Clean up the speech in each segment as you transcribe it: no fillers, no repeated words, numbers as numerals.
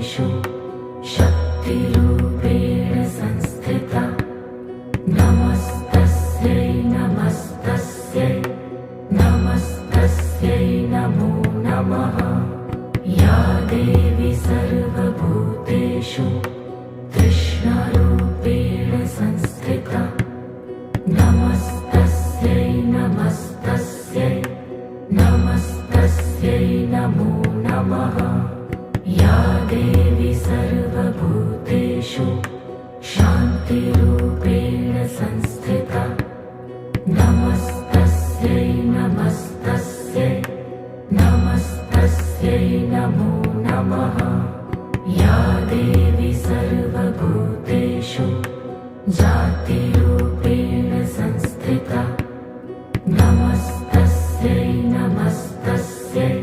सर्वभूतेषु शक्तिरूपेण संस्थिता। नमस्तस्यै नमस्तस्यै नमस्तस्यै नमो नमः। या देवी सर्वभूतेषु कृष्णरूपेण संस्थिता। नमस्तस्यै नमस्तस्यै नमस्तस्यै नमो नमः। या देवी सर्वभूतेषु शान्तिरूपेण संस्थिता। नमस्तस्यै नमस्तस्यै नमस्तस्यै नमो नमः। या देवी सर्वभूतेषु जातिरूपेण संस्थिता। नमस्तस्यै नमस्तस्यै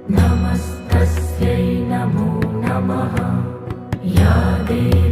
नमस्तस्यै नमो नमः। या देवी